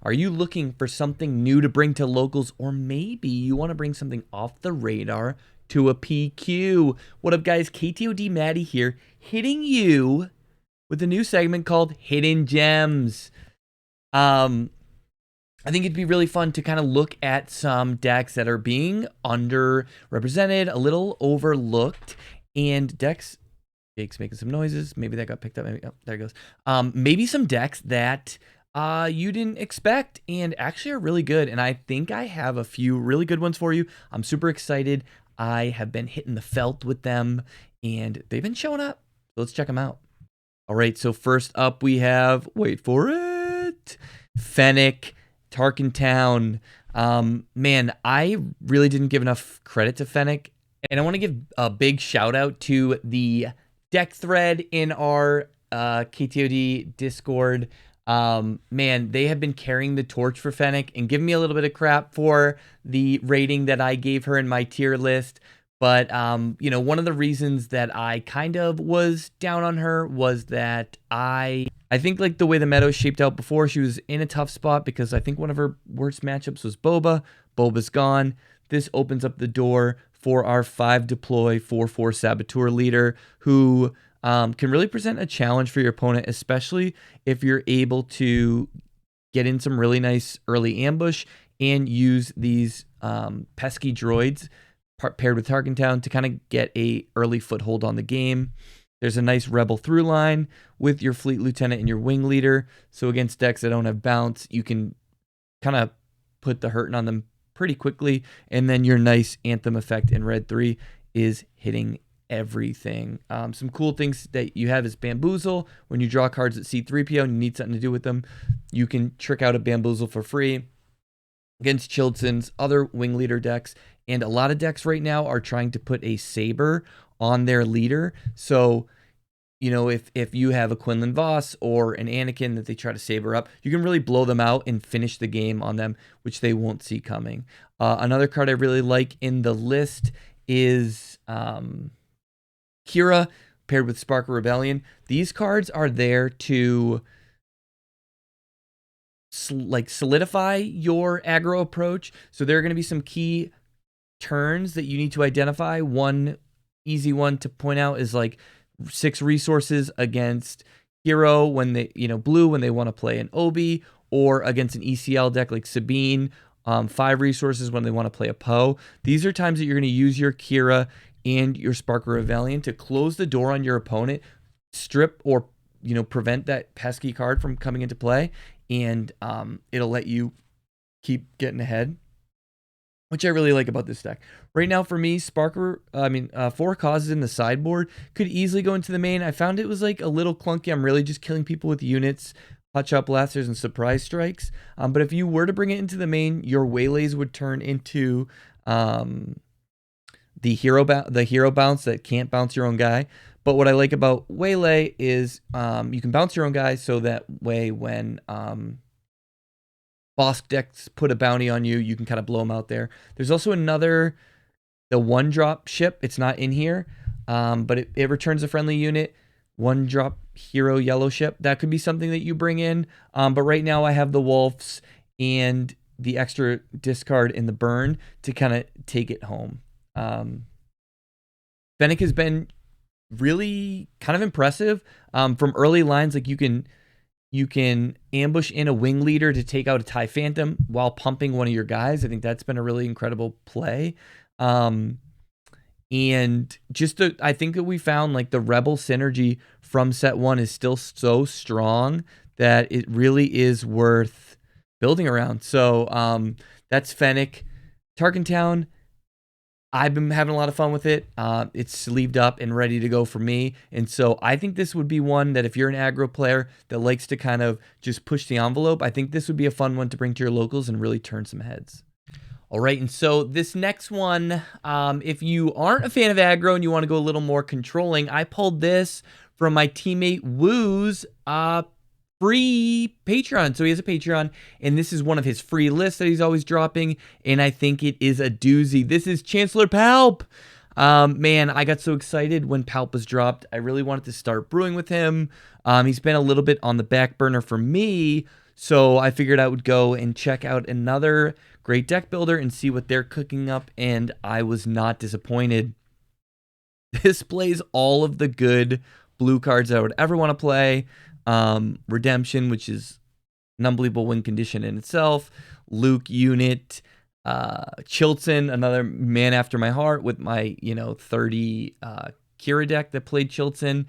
Are you looking for something new to bring to locals, or maybe you want to bring something off the radar to a PQ? What up, guys? KTOD Maddie here, hitting you with a new segment called Hidden Gems. I think it'd be really fun to kind of look at some decks that are being underrepresented, a little overlooked, and decks. Jake's making some noises. Maybe that got picked up. Maybe, oh, there it goes. Maybe some decks that you didn't expect and actually are really good. And I think I have a few really good ones for you. I'm super excited. I have been hitting the felt with them, and they've been showing up. So let's check them out. All right, so first up we have, wait for it, Fennec Tarkentown. Man, I really didn't give enough credit to Fennec, and I want to give a big shout out to the deck thread in our KTOD Discord. Man, they have been carrying the torch for Fennec and giving me a little bit of crap for the rating that I gave her in my tier list. But, you know, one of the reasons that I kind of was down on her was that I think like the way the meta was shaped out before, she was in a tough spot because I think one of her worst matchups was Boba. Boba's gone. This opens up the door for our 5 deploy 4/4 Saboteur leader who can really present a challenge for your opponent, especially if you're able to get in some really nice early ambush and use these pesky droids paired with Tarkentown to kind of get a early foothold on the game. There's a nice rebel through line with your fleet lieutenant and your wing leader. So against decks that don't have bounce, you can kind of put the hurting on them pretty quickly. And then your nice anthem effect in red 3 is hitting everything. Some cool things that you have is bamboozle. When you draw cards at C3PO and you need something to do with them, you can trick out a bamboozle for free against Childson's other wing leader decks. And a lot of decks right now are trying to put a saber on their leader. So, you know, if you have a Quinlan Voss or an Anakin that they try to saber up, you can really blow them out and finish the game on them, which they won't see coming. Another card I really like in the list is Kira paired with Spark of Rebellion. These cards are there to solidify your aggro approach. So there are going to be some key turns that you need to identify. One easy one to point out is like 6 resources against Hero when they, blue when they want to play an Obi, or against an ECL deck like Sabine, 5 resources when they want to play a Poe. These are times that you're going to use your Kira and your Spark of Rebellion to close the door on your opponent, strip or prevent that pesky card from coming into play, and it'll let you keep getting ahead, which I really like about this deck. Right now for me, 4 causes in the sideboard could easily go into the main. I found it was like a little clunky. I'm really just killing people with units, Hotshot Blasters, and Surprise Strikes. But if you were to bring it into the main, your Waylays would turn into the hero bounce that can't bounce your own guy. But what I like about Waylay is you can bounce your own guy, so that way when boss decks put a bounty on you, you can kind of blow them out there. There's also the 1-drop ship. It's not in here, but it returns a friendly unit. 1-drop hero yellow ship. That could be something that you bring in. But right now I have the Wolves and the extra discard in the burn to kind of take it home. Fennec has been really kind of impressive from early lines. Like you can ambush in a wing leader to take out a TIE Phantom while pumping one of your guys. I think that's been a really incredible play. And just I think that we found like the Rebel synergy from set 1 is still so strong that it really is worth building around. So that's Fennec. Tarkentown, I've been having a lot of fun with it. It's sleeved up and ready to go for me. And so I think this would be one that if you're an aggro player that likes to kind of just push the envelope, I think this would be a fun one to bring to your locals and really turn some heads. All right, and so this next one, if you aren't a fan of aggro and you want to go a little more controlling, I pulled this from my teammate Woo's free Patreon. So he has a Patreon, and this is one of his free lists that he's always dropping, and I think it is a doozy. This is Chancellor Palp. Man, I got so excited when Palp was dropped. I really wanted to start brewing with him. He's been a little bit on the back burner for me, So I figured I would go and check out another great deck builder and see what they're cooking up, and I was not disappointed. This plays all of the good blue cards I would ever want to play. Redemption, which is an unbelievable win condition in itself. Luke unit. Chilton, another man after my heart with my, 30 Kira deck that played Chilton.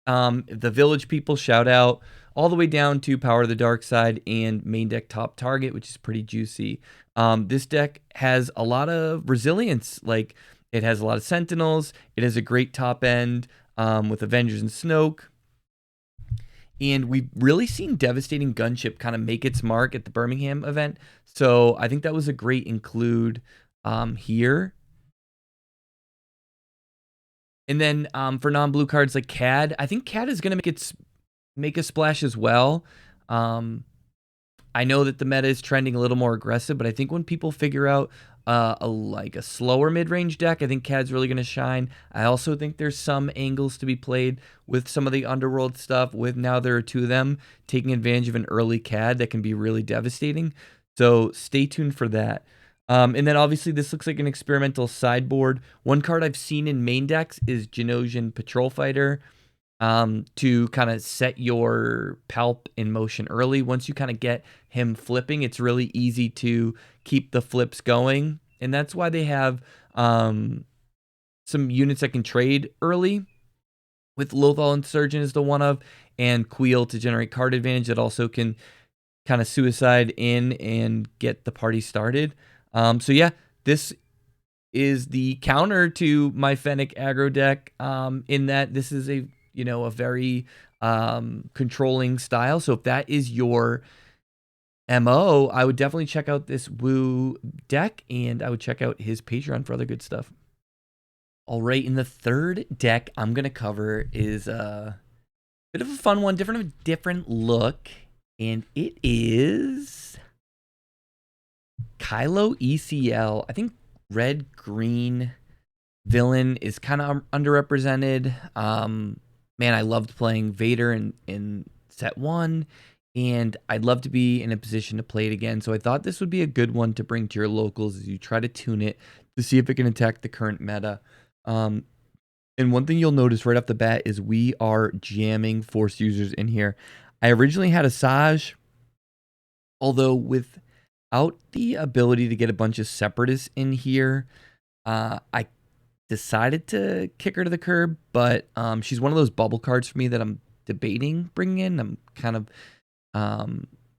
The Village People, shout out. All the way down to Power of the Dark Side and main deck Top Target, which is pretty juicy. This deck has a lot of resilience. Like, it has a lot of Sentinels. It has a great top end with Avengers and Snoke. And we've really seen Devastating Gunship kind of make its mark at the Birmingham event. So I think that was a great include here. And then for non-blue cards like CAD, I think CAD is going to make a splash as well. I know that the meta is trending a little more aggressive, but I think when people figure out a slower mid-range deck, I think CAD's really going to shine. I also think there's some angles to be played with some of the Underworld stuff. With now there are two of them taking advantage of an early CAD that can be really devastating. So stay tuned for that. And then obviously this looks like an experimental sideboard. One card I've seen in main decks is Genosian Patrol Fighter. To kind of set your Palp in motion early. Once you kind of get him flipping, it's really easy to keep the flips going. And that's why they have some units that can trade early, with Lothal Insurgent is the one of, and Queel to generate card advantage that also can kind of suicide in and get the party started. So yeah, this is the counter to my Fennec aggro deck, in that this is a very controlling style. So if that is your MO, I would definitely check out this Woo deck, and I would check out his Patreon for other good stuff. All right, in the third deck I'm going to cover is a bit of a fun one, different look, and it is Kylo ECL. I think red-green villain is kind of underrepresented. Man, I loved playing Vader in set 1, and I'd love to be in a position to play it again. So I thought this would be a good one to bring to your locals as you try to tune it to see if it can attack the current meta. And one thing you'll notice right off the bat is we are jamming Force users in here. I originally had a Saj, although without the ability to get a bunch of Separatists in here, I decided to kick her to the curb, but she's one of those bubble cards for me that I'm debating bringing in. I'm kind of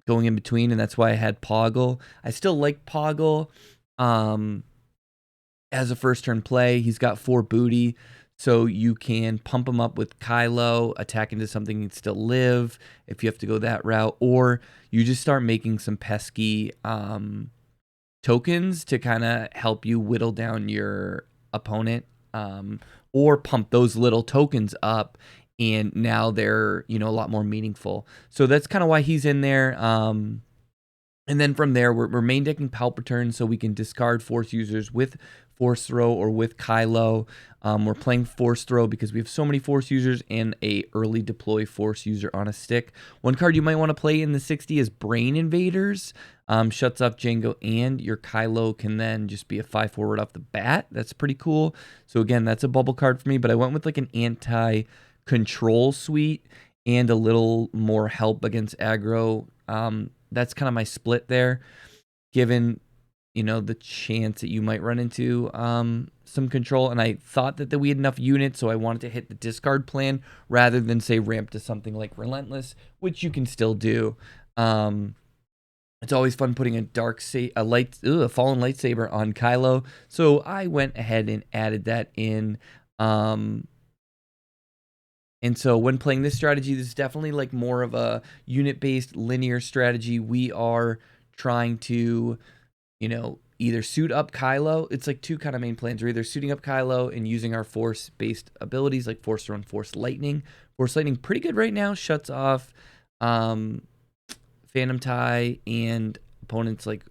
going in between, and that's why I had Poggle. I still like Poggle as a first turn play. He's got 4 booty, so you can pump him up with Kylo, attack into something and still live if you have to go that route, or you just start making some pesky tokens to kind of help you whittle down your opponent, or pump those little tokens up, and now they're a lot more meaningful. So that's kind of why he's in there. And then from there, we're main decking Palpatine, so we can discard Force users with Force Throw or with Kylo. We're playing Force Throw because we have so many Force users and a early deploy Force user on a stick. One card you might want to play in the 60 is Brain Invaders. Shuts off Jango, and your Kylo can then just be a 5/4 right off the bat. That's pretty cool. So again, that's a bubble card for me, but I went with like an anti-control suite and a little more help against aggro. That's kind of my split there, given the chance that you might run into some control. And I thought that we had enough units, so I wanted to hit the discard plan rather than say ramp to something like Relentless, which you can still do. It's always fun putting a fallen lightsaber on Kylo, so I went ahead and added that in. And so when playing this strategy, this is definitely like more of a unit-based linear strategy. We are trying to, either suit up Kylo. It's like two kind of main plans. We're either suiting up Kylo and using our Force-based abilities like Force Throw and Force Lightning. Force Lightning pretty good right now. Shuts off Phantom Tie and opponents like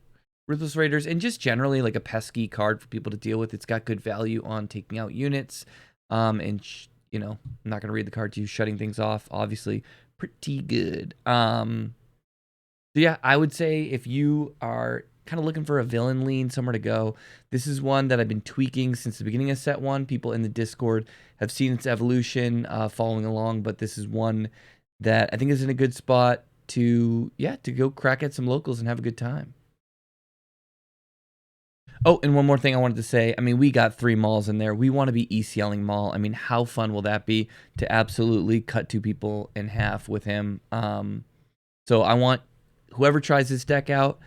Ruthless Raiders, and just generally like a pesky card for people to deal with. It's got good value on taking out units. And I'm not going to read the card to you. Shutting things off, obviously, pretty good. So yeah, I would say if you are kind of looking for a villain lean, somewhere to go, this is one that I've been tweaking since the beginning of set one. People in the Discord have seen its evolution following along, but this is one that I think is in a good spot to, yeah, to go crack at some locals and have a good time. Oh, and one more thing I wanted to say. I mean, we got 3 Mauls in there. We want to be ECLing Maul. I mean, how fun will that be to absolutely cut 2 people in half with him? So I want whoever tries this deck out,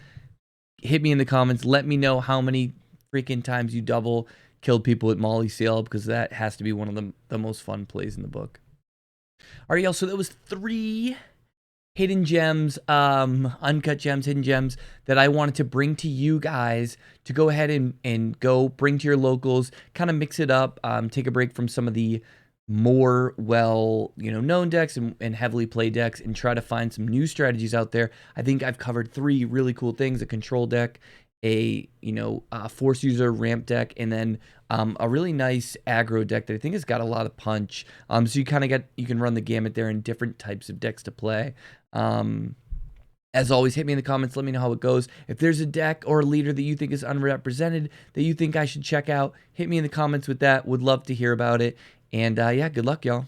hit me in the comments. Let me know how many freaking times you double killed people with Maul ECL, because that has to be one of the most fun plays in the book. All right, y'all. So that was 3 hidden gems, uncut gems, hidden gems that I wanted to bring to you guys to go ahead and go bring to your locals, kind of mix it up, take a break from some of the more known decks and heavily played decks, and try to find some new strategies out there. I think I've covered 3 really cool things: a control deck, a force user ramp deck, and then a really nice aggro deck that I think has got a lot of punch. So you can run the gamut there in different types of decks to play. As always, hit me in the comments. Let me know how it goes. If there's a deck or a leader that you think is unrepresented that you think I should check out, hit me in the comments with that. Would love to hear about it. And yeah, good luck, y'all.